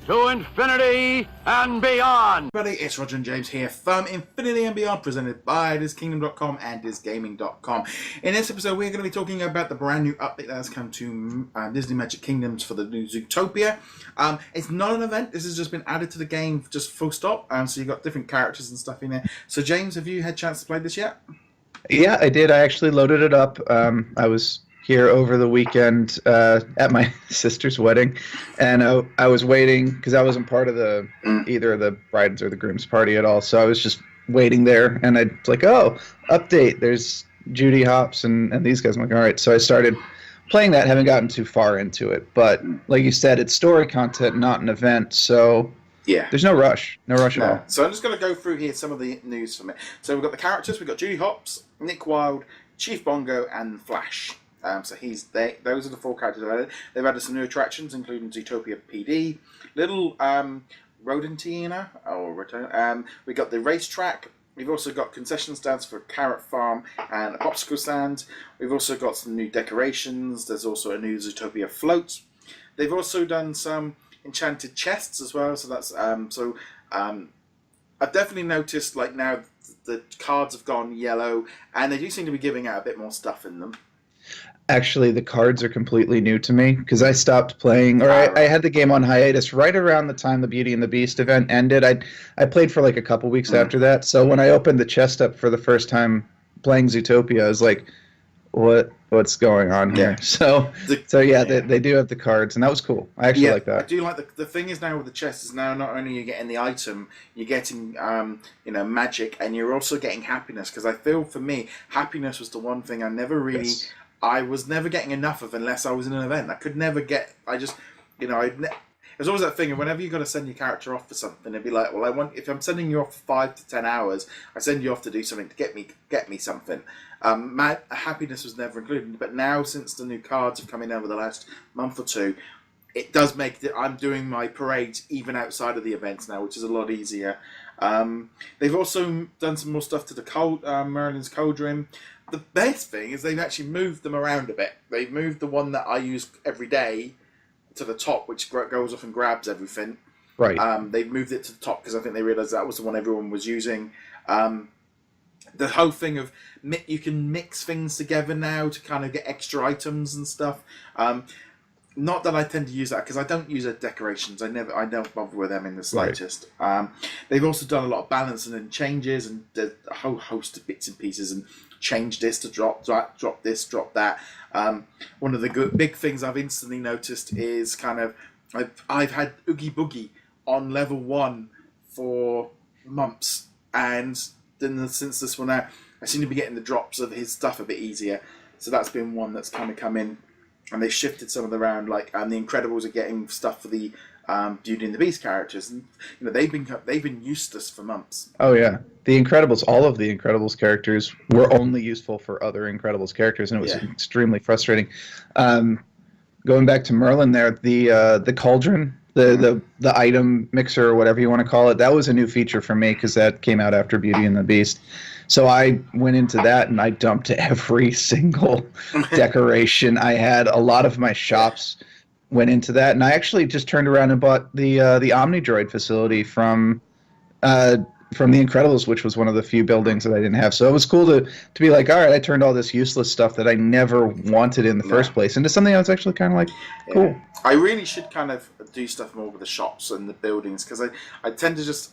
to infinity and beyond. Everybody, it's Roger and James here from Infinity and Beyond, presented by DisKingdom.com and DisGaming.com. In this episode, we're going to be talking about the brand new update that has come to Disney Magic Kingdoms for the new Zootopia. It's not an event. This has just been added to the game, just full stop. So you've got different characters and stuff in there. So James, have you had a chance to play this yet? Yeah, I did. I actually loaded it up. I was here over the weekend at my sister's wedding, and I was waiting because I wasn't part of either the brides or the groom's party at all. So I was just waiting there, and I was like, "Oh, update! There's Judy Hopps and these guys." I'm like, "All right." So I started playing that. Haven't gotten too far into it, but like you said, it's story content, not an event. So yeah, there's no rush, at all. So I'm just going to go through here some of the news from it. So we've got the characters. We've got Judy Hopps, Nick Wilde, Chief Bongo, and Flash. So those are the four characters they've added. They've added some new attractions, including Zootopia PD, little Rodentina, we got the racetrack. We've also got concession stands for Carrot Farm and a popsicle stand. We've also got some new decorations. There's also a new Zootopia float. They've also done some enchanted chests as well. So that's I've definitely noticed like now the cards have gone yellow, and they do seem to be giving out a bit more stuff in them. Actually, the cards are completely new to me because I stopped playing, or I had the game on hiatus right around the time the Beauty and the Beast event ended. I played for like a couple weeks after that. So when I opened the chest up for the first time playing Zootopia, I was like, what's going on here? So they do have the cards, and that was cool. I actually like that. I do like the thing is now with the chest is now not only are you getting the item, you're getting magic, and you're also getting happiness, because I feel for me happiness was the one thing I never really. Yes. I was never getting enough of unless I was in an event. I could never get. There's always that thing. And whenever you got to send your character off for something, it'd be like, well, if I'm sending you off for 5 to 10 hours, I send you off to do something to get me something. Happiness was never included, but now since the new cards have come in over the last month or two, it does make that I'm doing my parades even outside of the events now, which is a lot easier. They've also done some more stuff to the Merlin's Cauldron. The best thing is they've actually moved them around a bit. They've moved the one that I use every day to the top, which goes off and grabs everything. Right. They've moved it to the top because I think they realised that was the one everyone was using. The whole thing of you can mix things together now to kind of get extra items and stuff. Not that I tend to use that because I don't use decorations. I don't bother with them in the slightest. Right. They've also done a lot of balancing and changes, and a whole host of bits and pieces, and change this to drop this, drop that. One of the big things I've instantly noticed is kind of I've had Oogie Boogie on level 1 for months, and then since this one out, I seem to be getting the drops of his stuff a bit easier. So that's been one that's kind of come in. And they shifted some of the around, like the Incredibles are getting stuff for the Beauty and the Beast characters, and they've been useless for months. Oh yeah, the Incredibles, all of the Incredibles characters were only useful for other Incredibles characters, and it was extremely frustrating. Going back to Merlin, there, the cauldron, the item mixer or whatever you want to call it, that was a new feature for me because that came out after Beauty and the Beast. So I went into that and I dumped every single decoration I had. A lot of my shops went into that, and I actually just turned around and bought the Omnidroid facility from the Incredibles, which was one of the few buildings that I didn't have. So it was cool to be like, all right, I turned all this useless stuff that I never wanted in the first place into something I was actually kind of like, cool. Yeah. I really should kind of do stuff more with the shops and the buildings, because I tend to just.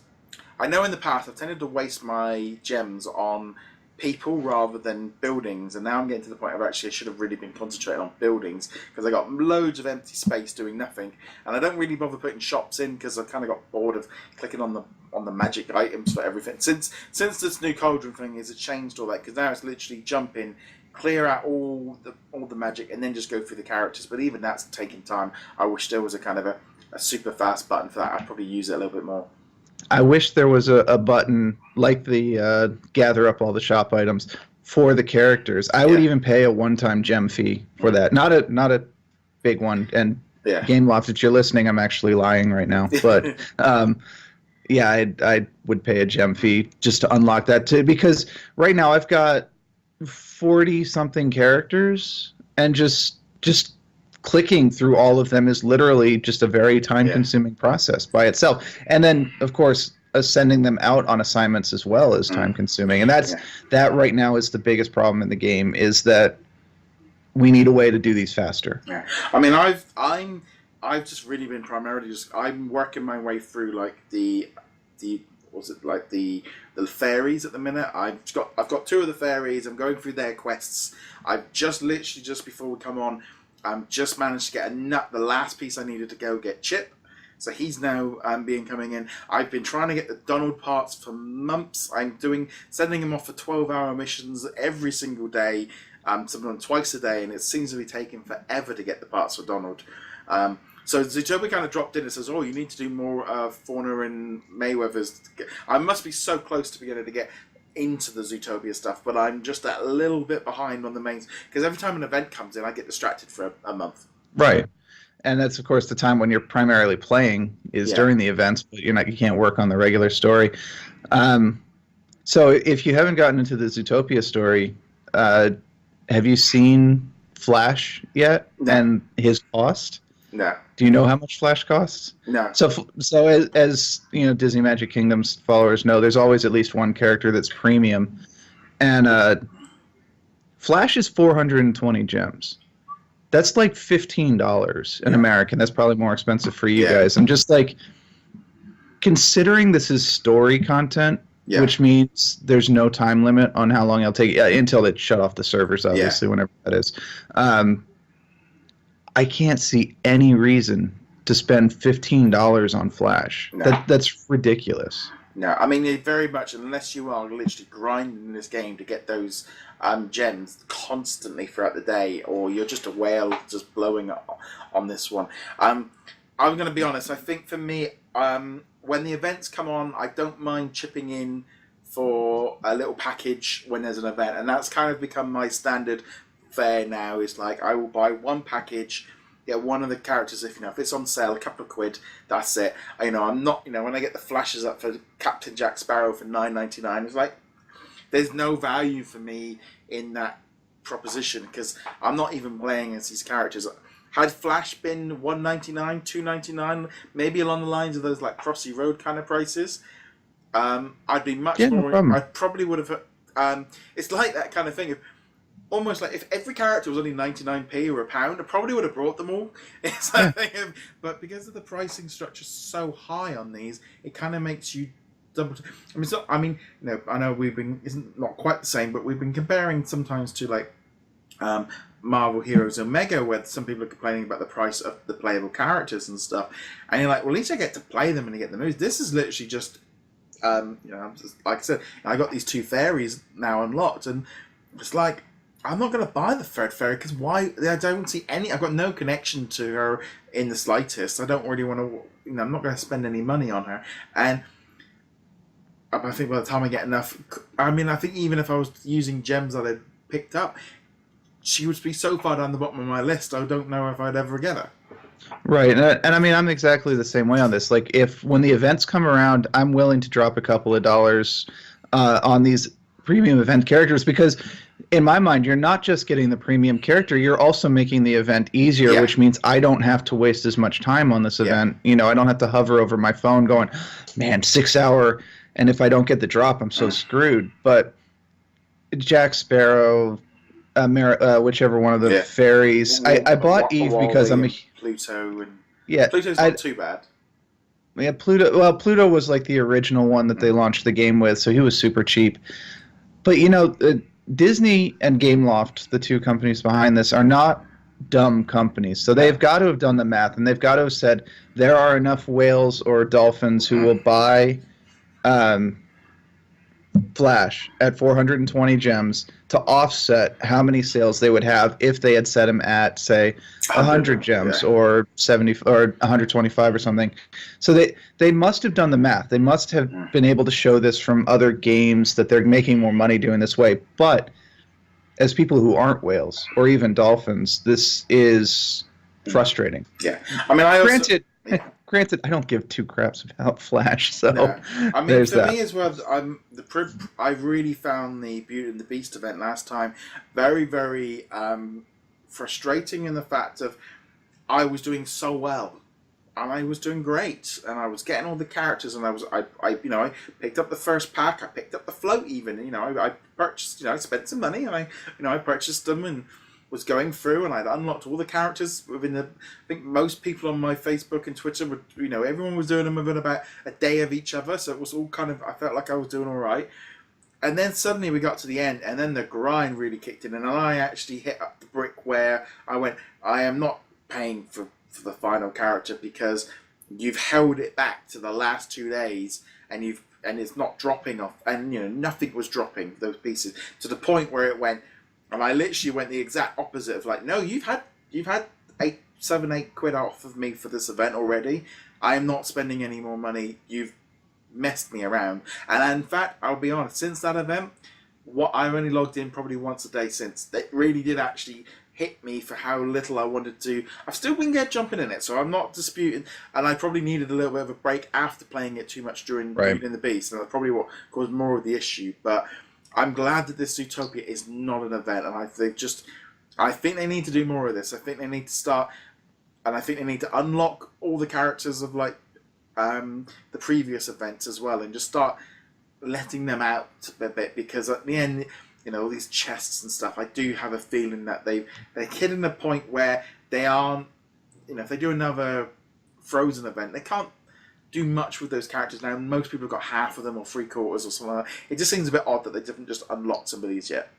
I know in the past I've tended to waste my gems on people rather than buildings, and now I'm getting to the point where actually I should have really been concentrating on buildings, because I got loads of empty space doing nothing, and I don't really bother putting shops in because I kind of got bored of clicking on the magic items for everything. Since this new cauldron thing has changed all that, because now it's literally jump in, clear out all the magic, and then just go through the characters. But even that's taking time. I wish there was a kind of a super fast button for that. I'd probably use it a little bit more. I wish there was a button like the gather up all the shop items for the characters. I would even pay a one-time gem fee for that. Not a big one. And Gameloft, if you're listening, I'm actually lying right now. But I would pay a gem fee just to unlock that too. Because right now I've got 40-something characters, and just clicking through all of them is literally just a very time-consuming process by itself. And then, of course, sending them out on assignments as well is time-consuming. And that right now is the biggest problem in the game, is that we need a way to do these faster. Yeah, I mean, I've just really been primarily I'm working my way through like the what's it like the fairies at the minute. I've got 2 of the fairies. I'm going through their quests. I've just literally just before we come on, just managed to get the last piece I needed to go get Chip. So he's now coming in. I've been trying to get the Donald parts for months. I'm sending him off for 12-hour missions every single day, sometimes twice a day, and it seems to be taking forever to get the parts for Donald. So Zootopia kind of dropped in and says, "Oh, you need to do more Fauna and Mayweather's." I must be so close to being able to get into the Zootopia stuff, but I'm just a little bit behind on the mains, because every time an event comes in, I get distracted for a month. Right. And that's, of course, the time when you're primarily playing is during the events, but you can't work on the regular story. So if you haven't gotten into the Zootopia story, have you seen Flash yet? No. And his cost? No. Do you know how much Flash costs? No. So as you know, Disney Magic Kingdom's followers know, there's always at least one character that's premium, and Flash is 420 gems. That's like $15 in American. That's probably more expensive for you guys. I'm just like, considering this is story content, which means there's no time limit on how long it'll take until they shut off the servers, obviously, whenever that is. I can't see any reason to spend $15 on Flash. No. That's ridiculous. No, I mean, it very much, unless you are literally grinding this game to get those gems constantly throughout the day, or you're just a whale just blowing up on this one. I'm going to be honest, I think for me, when the events come on, I don't mind chipping in for a little package when there's an event, and that's kind of become my standard fare now. Is like, I will buy one package, get one of the characters, if it's on sale, a couple of quid, that's it. I'm not, when I get the flashes up for Captain Jack Sparrow for $9.99, it's like, there's no value for me in that proposition, because I'm not even playing as these characters. Had Flash been $1.99, $2.99, maybe along the lines of those like Crossy Road kind of prices, I'd be much more. No, I probably would have. It's like that kind of thing. Almost like if every character was only 99p or £1, I probably would have brought them all. It's that thing of, but because of the pricing structure so high on these, it kind of makes you double. I know isn't not quite the same, but we've been comparing sometimes to like Marvel Heroes Omega, where some people are complaining about the price of the playable characters and stuff, and you're like, well, at least I get to play them and I get the moves. This is literally just, just, like I said, I got these 2 fairies now unlocked, and it's like, I'm not going to buy the third fairy, because why? I don't see any. I've got no connection to her in the slightest. I don't really want to. I'm not going to spend any money on her, and I think by the time I get enough, I think even if I was using gems that I'd picked up, she would be so far down the bottom of my list, I don't know if I'd ever get her. Right, and I'm exactly the same way on this. Like, when the events come around, I'm willing to drop a couple of dollars on these premium event characters, because in my mind, you're not just getting the premium character, you're also making the event easier, which means I don't have to waste as much time on this event. I don't have to hover over my phone going, man, 6 hour, and if I don't get the drop, I'm so screwed. But Jack Sparrow, whichever one of the fairies, I bought Eve because I'm a Pluto, and Pluto's not too bad. Yeah, Pluto. Well, Pluto was like the original one that they launched the game with, so he was super cheap. But Disney and Gameloft, the 2 companies behind this, are not dumb companies. So they've got to have done the math, and they've got to have said there are enough whales or dolphins who will buy Flash at 420 gems to offset how many sales they would have if they had set them at, say, 100 gems or 70 or 125 or something. So they must have done the math. They must have been able to show this from other games that they're making more money doing this way. But as people who aren't whales or even dolphins, this is frustrating. Yeah, I granted. Granted, I don't give 2 craps about Flash, so there's for that. me as well, I really found the Beauty and the Beast event last time very, very frustrating in the fact of I was doing so well. And I was doing great, and I was getting all the characters, and I picked up the first pack, I picked up the float even, I purchased, I spent some money, and I purchased them, and was going through, and I'd unlocked all the characters within I think most people on my Facebook and Twitter would, everyone was doing them within about a day of each other, so it was all kind of, I felt like I was doing all right. And then suddenly we got to the end, and then the grind really kicked in, and I actually hit up the brick where I went, I am not paying for the final character because you've held it back to the last 2 days, and it's not dropping off, and nothing was dropping those pieces to the point where it went, and I literally went the exact opposite of like, no, you've had 7, 8 quid off of me for this event already. I am not spending any more money. You've messed me around, and in fact, I'll be honest, since that event, I've only logged in probably once a day since. It really did actually hit me for how little I wanted to. I've still been jumping in it, so I'm not disputing, and I probably needed a little bit of a break after playing it too much during Beauty and the Beast, and that's probably what caused more of the issue. But I'm glad that this Zootopia is not an event, and I think they need to do more of this. I think they need to start, and I think they need to unlock all the characters of like the previous events as well, and just start letting them out a bit, because at the end, all these chests and stuff, I do have a feeling that they're hitting a point where they aren't, if they do another Frozen event, they can't do much with those characters now. Most people have got half of them or 3/4 or something like that. It just seems a bit odd that they didn't just unlock some of these yet.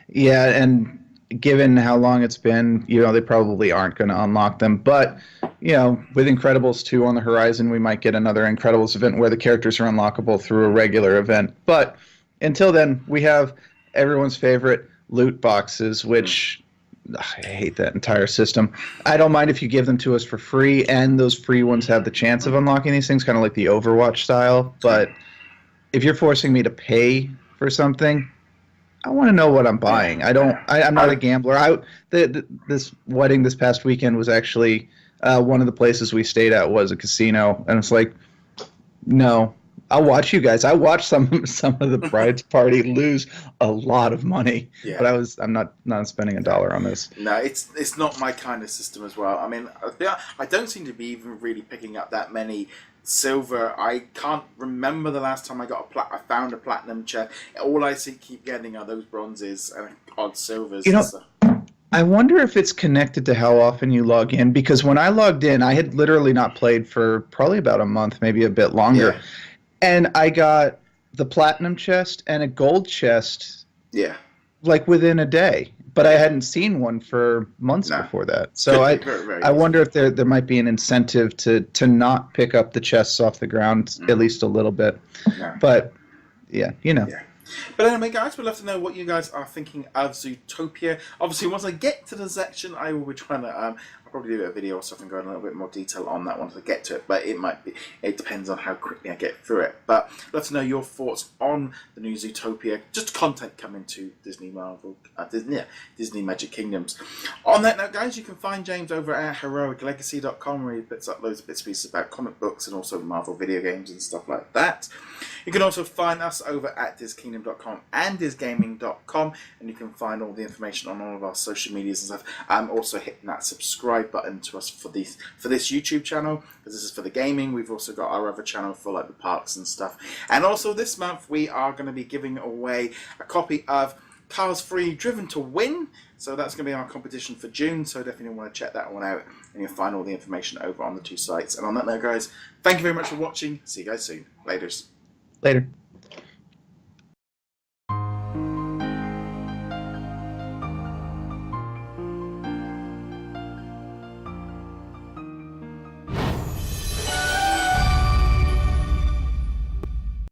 Yeah, and given how long it's been, they probably aren't going to unlock them. But, with Incredibles 2 on the horizon, we might get another Incredibles event where the characters are unlockable through a regular event. But until then, we have everyone's favorite loot boxes, which I hate that entire system. I don't mind if you give them to us for free, and those free ones have the chance of unlocking these things, kind of like the Overwatch style. But if you're forcing me to pay for something, I want to know what I'm buying. I'm not a gambler. This wedding this past weekend was actually one of the places we stayed at was a casino, and it's like, no. I'll watch you guys. I watched some of the bride's party lose a lot of money, but I'm not spending $1 on this. No, it's not my kind of system as well. I mean, I don't seem to be even really picking up that many silver. I can't remember the last time I found a platinum chest. All I keep getting are those bronzes and odd silvers. And stuff. I wonder if it's connected to how often you log in, because when I logged in, I had literally not played for probably about a month, maybe a bit longer. Yeah. And I got the platinum chest and a gold chest, like within a day. But I hadn't seen one for months before that. So I wonder if there might be an incentive to not pick up the chests off the ground at least a little bit. No. But yeah. But anyway, guys, we'd love to know what you guys are thinking of Zootopia. Obviously, once I get to the section, I will be trying to. I'll probably do a video or something, go in a little bit more detail on that once I get to it. But it depends on how quickly I get through it. But I'd love to know your thoughts on the new Zootopia. Just content coming to Disney Magic Kingdoms. On that note, guys, you can find James over at heroiclegacy.com, where he puts up loads of bits and pieces about comic books and also Marvel video games and stuff like that. You can also find us over at DisKingdom.com and DisGaming.com, and you can find all the information on all of our social medias and stuff. I'm also hitting that subscribe button to us for this YouTube channel, because this is for the gaming. We've also got our other channel for like the parks and stuff. And also this month we are going to be giving away a copy of Cars 3 Driven to Win. So that's going to be our competition for June, so definitely want to check that one out, and you'll find all the information over on the 2 sites. And on that note, guys, thank you very much for watching. See you guys soon. Laters. Later.